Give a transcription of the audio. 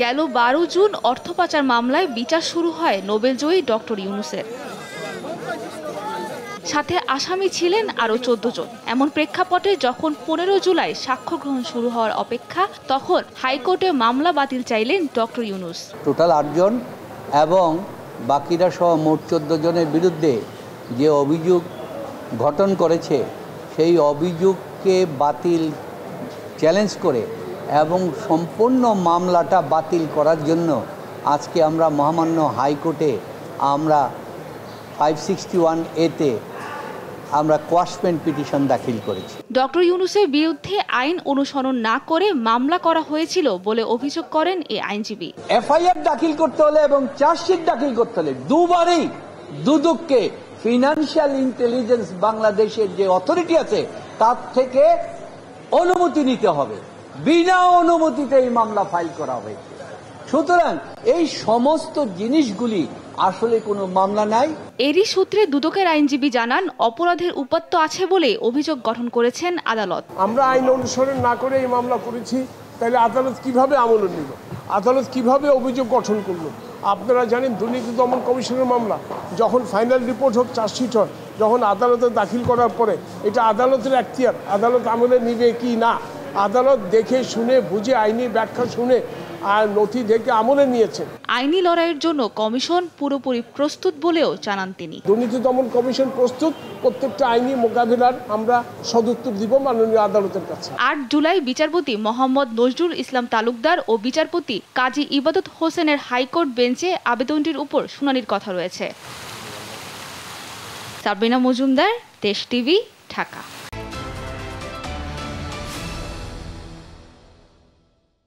গেল 12 জুন অর্থ পাচার মামলায় বিচার শুরু হয় নোবেলজয়ী ডক্টর ইউনূসের। সাথে আসামি ছিলেন আরও 14 জন। এমন প্রেক্ষাপটে যখন 15 জুলাই সাক্ষ্য গ্রহণ শুরু হওয়ার অপেক্ষা, তখন হাইকোর্টে মামলা বাতিল চাইলেন ডক্টর ইউনূস। টোটাল 8 জন এবং বাকিরা সহ মোট 14 জনের বিরুদ্ধে যে অভিযোগ গঠন করেছে সেই অভিযোগকে বাতিল চ্যালেঞ্জ করে এবং সম্পূর্ণ মামলাটা বাতিল করার জন্য আজকে আমরা মহামান্য হাইকোর্টে আমরা 561A-তে আমরা কোয়াশমেন্ট পিটিশন দাখিল করেছি। ডক্টর ইউনূসের বিরুদ্ধে আইন অনুসরণ না করে মামলা করা হয়েছিল বলে অভিযোগ করেন এই আইনজীবী। এফআইআর দাখিল করতে হলে এবং চার্জশিট দাখিল করতে হলে দুবারই দুদককে ফিনান্সিয়াল ইন্টেলিজেন্স বাংলাদেশের যে অথরিটি আছে তার থেকে অনুমতি নিতে হবে। বিনা অনুমতিতে এই মামলা ফাইল করা হয়েছে। সুতরাং এই সমস্ত জিনিসগুলি আসলে কোনো মামলা নাই। এরই সূত্রে দুদকের আইনজীবী জানান, অপরাধের উপাত্ত আছে বলে অভিযোগ গঠন করেছেন আদালত। আমরা আইন অনুসরণ না করে এই মামলা করেছি, তাহলে আদালত কিভাবে আমল নিল, আদালত কিভাবে অভিযোগ গঠন করলো? আপনারা জানেন দুর্নীতি দমন কমিশনের মামলা যখন ফাইনাল রিপোর্ট হোক, চার্জশিট হয়, যখন আদালতে দাখিল করার পরে এটা আদালতের এখতিয়ার, আদালত আমলে নিবে কি না, আদালত দেখে শুনে বুঝে আইনি ব্যাখ্যা শুনে আর নথি দেখে আমলে নিয়েছেন। আইনি লড়াইয়ের জন্য কমিশন পুরোপুরি প্রস্তুত বলেও জানান তিনি। দুর্নীতি দমন কমিশন প্রস্তুত, প্রত্যেকটা আইনি মোকাবিলার আমরা সদুত্তর দিব মাননীয় আদালতের কাছে। 8 জুলাই বিচারপতি মোহাম্মদ নজরুল ইসলাম তালুকদার ও বিচারপতি কাজী ইবাদত হোসেনের হাইকোর্ট বেঞ্চে আবেদনটির উপর শুনানির কথা রয়েছে। সাবরিনা মজুমদার, দেশ টিভি, ঢাকা।